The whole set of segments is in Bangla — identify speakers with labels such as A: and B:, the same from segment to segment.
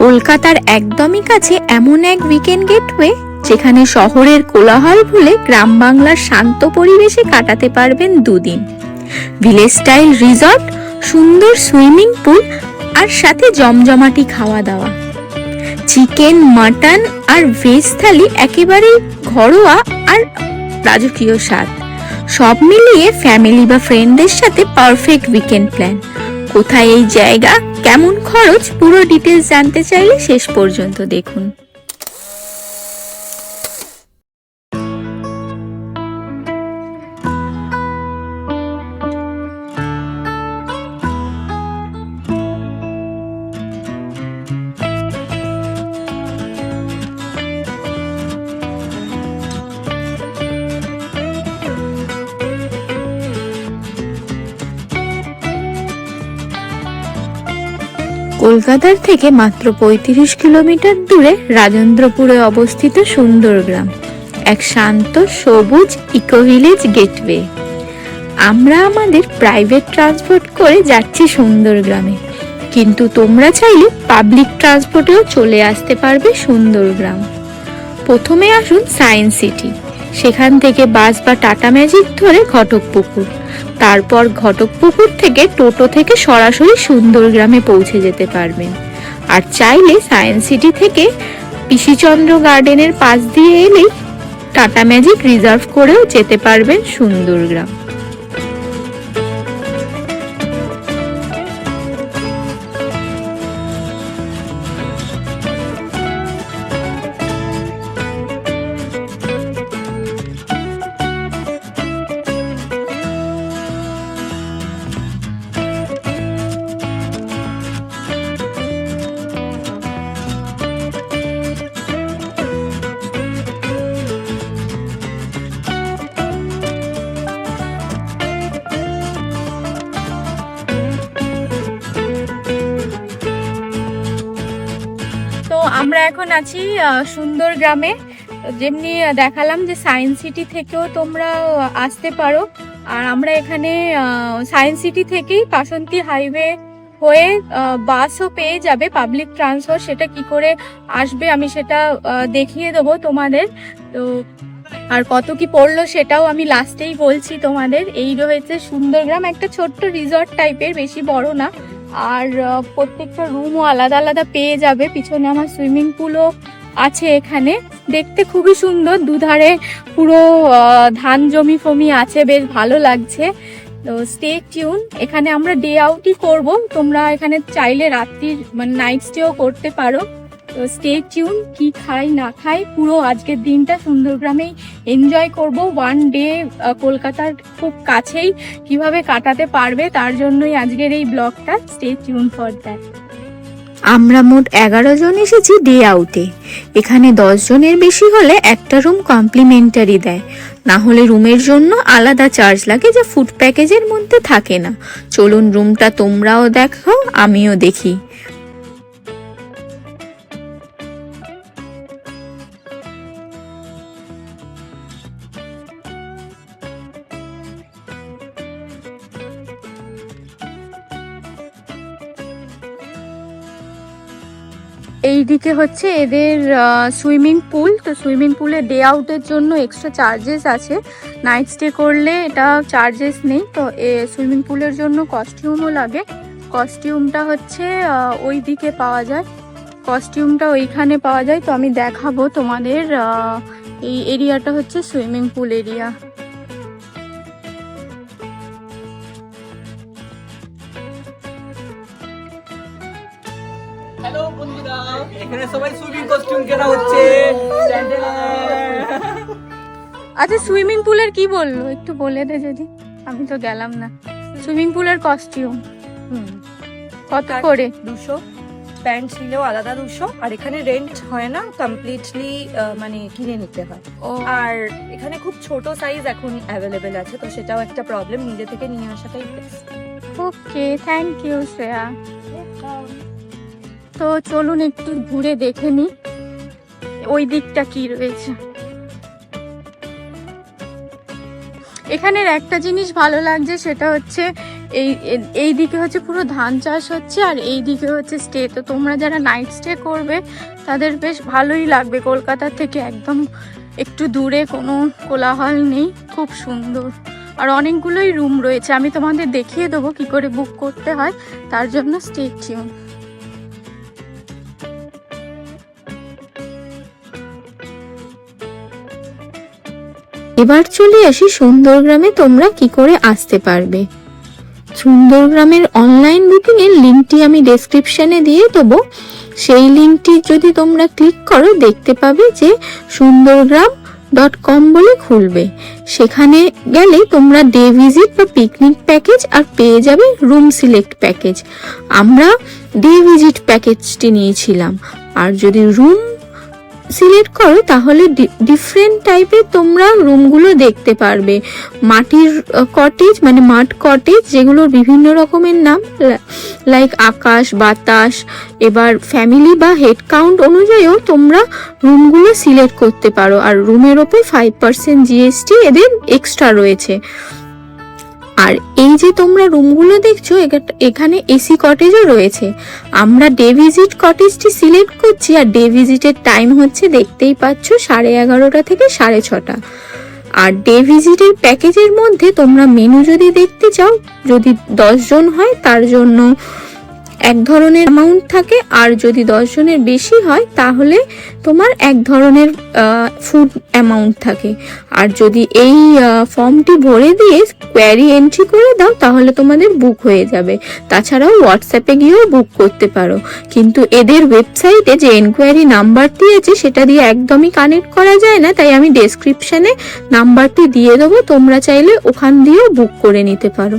A: কলকাতার একদমই কাছে এমন এক উইকেন্ড গেটওয়ে যেখানে শহরের কোলাহল ভুলে গ্রাম বাংলার শান্ত পরিবেশে কাটাতে পারবেন দুদিন। ভিলেজ স্টাইল রিসর্ট, সুন্দর সুইমিং পুল আর সাথে জমজমাটি খাওয়া দাওয়া। চিকেন, মাটন আর ভেজ থালি একেবারেই ঘরোয়া আর রাজকীয় স্বাদ। সব মিলিয়ে ফ্যামিলি বা ফ্রেন্ডদের সাথে পারফেক্ট উইকেন্ড প্ল্যান। কোথায় এই জায়গা, কেমন খরচ, পুরো ডিটেলস জানতে চাইলে শেষ পর্যন্ত দেখুন। কলকাতার থেকে মাত্র ৩৫ কিলোমিটার দূরে রাজেন্দ্রপুরে অবস্থিত সুন্দর গ্রাম, এক শান্ত সবুজ ইকো ভিলেজ গেটওয়ে। আমরা আমাদের প্রাইভেট ট্রান্সপোর্ট করে যাচ্ছি সুন্দর গ্রামে, কিন্তু তোমরা চাইলে পাবলিক ট্রান্সপোর্টেও চলে আসতে পারবে সুন্দর গ্রাম। প্রথমে আসুন সায়েন্স সিটি, সেখান থেকে বাস বা টাটা ম্যাজিক ধরে ঘটকপুকুর, তারপর ঘটকপুকুর থেকে টোটো থেকে সরাসরি সুন্দর গ্রামে পৌঁছে যেতে পারবেন। আর চাইলে সায়েন্স সিটি থেকে পিসিচন্দ্র গার্ডেনের পাশ দিয়ে এলেই টাটা ম্যাজিক রিজার্ভ করেও যেতে পারবেন সুন্দর গ্রাম। আমরা এখন আছি সুন্দর গ্রামে। যেমনি দেখালাম যে সায়েন্স সিটি থেকেও তোমরা আসতে পারো, আর আমরা এখানে সায়েন্স সিটি থেকেই বাসন্তী হাইওয়ে হয়ে বাসও পেয়ে যাবে, পাবলিক ট্রান্সপোর্ট। সেটা কি করে আসবে আমি সেটা দেখিয়ে দেবো তোমাদের। তো আর কত কি পড়লো সেটাও আমি লাস্টেই বলছি তোমাদের। এই রয়েছে সুন্দর গ্রাম, একটা ছোট্ট রিসর্ট টাইপের, বেশি বড় না। আর প্রত্যেকটা রুমও আলাদা আলাদা পেয়ে যাবে। পিছনে আমার সুইমিং পুলও আছে এখানে, দেখতে খুবই সুন্দর। দুধারে পুরো ধান জমি ফমি আছে, বেশ ভালো লাগছে। তো স্টে টিউন, এখানে আমরা ডে আউটই করবো, তোমরা এখানে চাইলে রাত্রির মানে নাইট স্টেও করতে পারো। তো স্টে টিউন, কি খাই না খাই পুরো আজকের দিনটা সুন্দরগ্রামেই এনজয় করব। ওয়ান ডে কলকাতার খুব কাছেই কিভাবে কাটাতে পারবে তার জন্যই আজকের এই ব্লগটা। Stay tune for that. আমরা মোট 11 জন এসেছি ডে আউটে। এখানে 10 জনের বেশি হলে একটা রুম কমপ্লিমেন্টারি দেয়, না হলে রুমের জন্য আলাদা চার্জ লাগে, যা ফুড প্যাকেজের মধ্যে থাকে না। চলুন রুমটা তোমরাও দেখো, আমিও দেখি। এইদিকে হচ্ছে এদের সুইমিং পুল। তো সুইমিং পুলে ডে আউটের জন্য এক্সট্রা চার্জেস আছে, নাইট স্টে করলে এটা চার্জেস নেই। তো সুইমিং পুলের জন্য কস্টিউমও লাগে। কস্টিউমটা হচ্ছে ওই দিকে পাওয়া যায়, কস্টিউমটা ওইখানে পাওয়া যায়। তো আমি দেখাবো তোমাদের। এই এরিয়াটা হচ্ছে সুইমিং পুল এরিয়া।
B: হ্যালো বন্ধুরা, এখানে সবাই সুইমিং কস্টিউম কেনা হচ্ছে।
A: আচ্ছা, সুইমিং পুলের কি বললো একটু বলে দে যদি, আমি তো গেলাম না। সুইমিং পুলের কস্টিউম কত করে?
C: 200, প্যান্ট নিলেও আলাদা 200। আর এখানে রেন্ট হয় না, কমপ্লিটলি মানে কিনে নিতে হয়। আর এখানে খুব ছোট সাইজ এখন অ্যাভেলেবেল আছে, তো সেটাও একটা প্রবলেম, নিজে থেকে নিয়ে আসাটাই best.
A: Okay, thank you Shreya. তো চলুন একটু ঘুরে দেখে নি ওই দিকটা কি রয়েছে। এখানের একটা জিনিস ভালো লাগছে, সেটা হচ্ছে এই দিকে হচ্ছে পুরো ধান চাষ হচ্ছে, আর এই দিকে হচ্ছে স্টে। তো তোমরা যারা নাইট স্টে করবে তাদের বেশ ভালোই লাগবে। কলকাতা থেকে একদম একটু দূরে, কোনো কোলাহল নেই, খুব সুন্দর। আর অনেকগুলোই রুম রয়েছে, আমি তোমাদের দেখিয়ে দেবো কি করে বুক করতে হয়, তার জন্য স্টে টিউন।
D: এবার চলে আসি সুন্দরগ্রামে তোমরা কি করে আসতে পারবে। সুন্দরগ্রামের অনলাইন বুকিং এর লিঙ্কটি আমি ডেসক্রিপশনে দিয়ে দেবো। সেই লিঙ্কটি যদি তোমরা ক্লিক করো দেখতে পাবে যে sundargram.com বলে খুলবে। সেখানে গেলে তোমরা ডে ভিজিট বা পিকনিক প্যাকেজ আর পেয়ে যাবে রুম সিলেক্ট প্যাকেজ। আমরা ডে ভিজিট প্যাকেজটি নিয়েছিলাম। আর যদি রুম সিলেক্ট করো তাহলে ডিফারেন্ট টাইপের তোমরা রুমগুলো দেখতে পারবে। মাটির কটেজ মানে মাড কটেজ, যেগুলোর বিভিন্ন রকমের নাম, লাইক আকাশ, বাতাস। এবার ফ্যামিলি বা হেড কাউন্ট অনুযায়ীও তোমরা রুমগুলো সিলেক্ট করতে পারো। আর রুমের ওপর 5% জিএসটি এদের এক্সট্রা রয়েছে। আর এই যে তোমরা রুমগুলো দেখছো এখানে এসি কটেজও রয়েছে। আমরা ডে ভিজিট কটেজটি সিলেক্ট করছি, আর ডে ভিজিটের টাইম হচ্ছে দেখতেই পাচ্ছ 11:30 থেকে 6:30। আর ডে ভিজিটের প্যাকেজের মধ্যে তোমরা মেনু যদি দেখতে চাও, যদি 10 জন হয় তার জন্য এক ধরনের অ্যামাউন্ট থাকে, আর যদি 10 জনের বেশি হয় তাহলে তোমার এক ধরনের ফুড অ্যামাউন্ট থাকে। আর যদি এই ফর্মটি ভরে দিয়ে কোয়ারি এন্ট্রি করে দাও তাহলে তোমাদের বুক হয়ে যাবে। তাছাড়াও হোয়াটসঅ্যাপে গিয়েও বুক করতে পারো, কিন্তু এদের ওয়েবসাইটে যে এনকোয়ারি নাম্বারটি আছে সেটা দিয়ে একদমই কানেক্ট করা যায় না, তাই আমি ডেসক্রিপশনে নাম্বারটি দিয়ে দেবো, তোমরা চাইলে ওখান দিয়েও বুক করে নিতে পারো।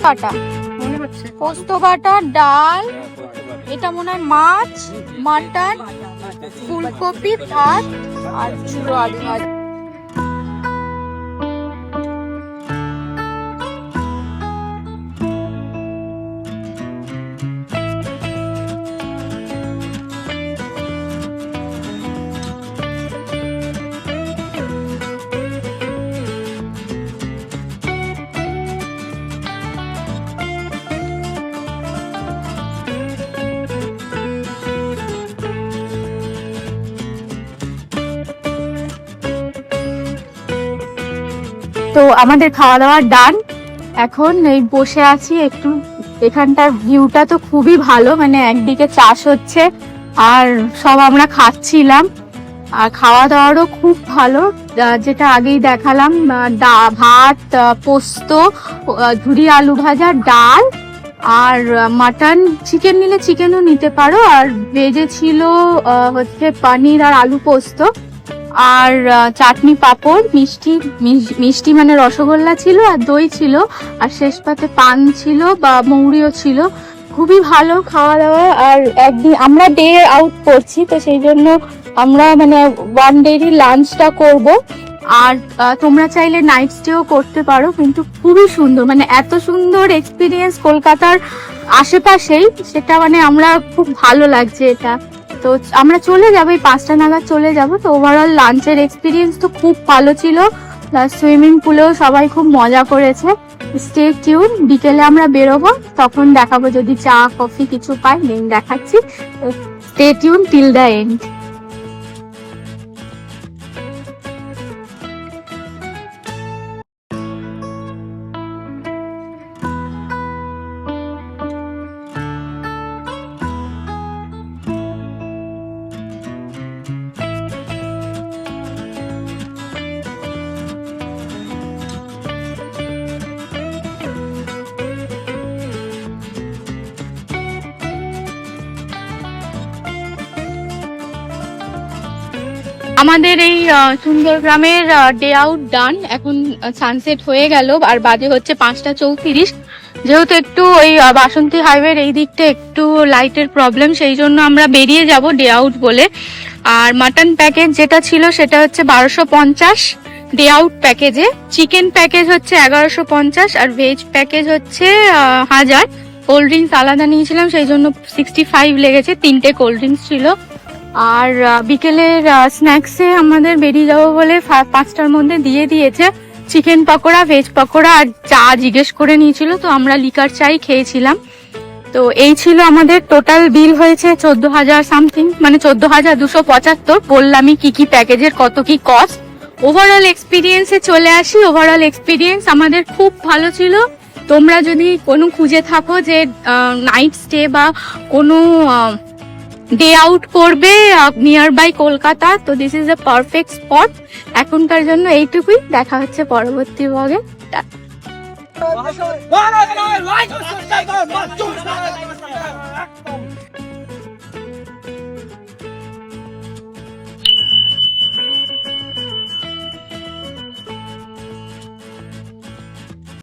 A: বাটা, পোস্ত বাটা, ডাল, এটা মনে হয় মাছ, মাটন, ফুলকপি, ভাত আর চুড়ো আলু ভাজা। তো আমাদের খাওয়া দাওয়া ডান। এখন এই বসে আছি একটু, এখানটার ভিউটা তো খুবই ভালো, মানে একদিকে চাষ হচ্ছে আর সব আমরা খাচ্ছিলাম। আর খাওয়া দাওয়ারও খুব ভালো, যেটা আগেই দেখালাম, ভাত, পোস্ত, ঝুরি আলু ভাজা, ডাল আর মাটন। চিকেন নিলে চিকেনও নিতে পারো। আর ভেজে ছিল হচ্ছে পনির আর আলু পোস্ত, আর চাটনি, পাঁপড়, মিষ্টি মানে রসগোল্লা ছিল, আর দই ছিল, আর শেষ পাতে পান ছিল বা মৌরিও ছিল। খুবই ভালো খাওয়া দাওয়া। আর একদিন আমরা ডে আউট করছি, তো সেই জন্য আমরা মানে ওয়ান ডেরই লাঞ্চটা করব। আর তোমরা চাইলে নাইট স্টেও করতে পারো, কিন্তু খুবই সুন্দর, মানে এত সুন্দর এক্সপিরিয়েন্স কলকাতার আশেপাশেই, সেটা মানে আমরা খুব ভালো লাগছে এটা। তো আমরা চলে যাবো, এই 5টা নাগাদ চলে যাব। তো ওভারঅল লাঞ্চের এক্সপিরিয়েন্স তো খুব ভালো ছিল, প্লাস সুইমিং পুলেও সবাই খুব মজা করেছে। স্টে টিউন, বিকেলে আমরা বেরোবো, তখন দেখাবো যদি চা কফি কিছু পাই, দেন দেখাচ্ছি। Stay tune till the end. আমাদের এই সুন্দর গ্রামের ডে আউট ডান। এখন সানসেট হয়ে গেল আর বাজে হচ্ছে 5:34। যেহেতু একটু ওই বাসন্তী হাইওয়ের এই দিকটা একটু লাইটের প্রবলেম, সেই জন্য আমরা বেরিয়ে যাব ডে আউট বলে। আর মাটন প্যাকেজ যেটা ছিল সেটা হচ্ছে 1250 ডে আউট প্যাকেজে। চিকেন প্যাকেজ হচ্ছে 1150 আর ভেজ প্যাকেজ হচ্ছে 1000। কোল্ড ড্রিঙ্কস আলাদা নিয়েছিলাম, সেই জন্য 65 লেগেছে, 3টে কোল্ড ড্রিঙ্কস ছিল। আর বিকেলের স্ন্যাক্সে আমাদের বেরিয়ে যাবো বলে 5টার মধ্যে দিয়ে দিয়েছে চিকেন পকোড়া, ভেজ পকোড়া আর চা জিজ্ঞেস করে নিয়েছিল, তো আমরা লিকার চাই খেয়েছিলাম। তো এই ছিল আমাদের টোটাল বিল হয়েছে 14,000 সামথিং, মানে 14,275। বললামই কি প্যাকেজের কত কি কস্ট। ওভারঅল এক্সপিরিয়েন্সে চলে আসি। ওভারঅল এক্সপিরিয়েন্স আমাদের খুব ভালো ছিল। তোমরা যদি কোনো খুঁজে থাকো যে নাইট স্টে বা কোনো ডে আউট করবে নিয়ার বাই কলকাতা, তো this is the perfect spot এখনকার জন্য। এইটুকুই, দেখা হচ্ছে পরবর্তী ব্লগে।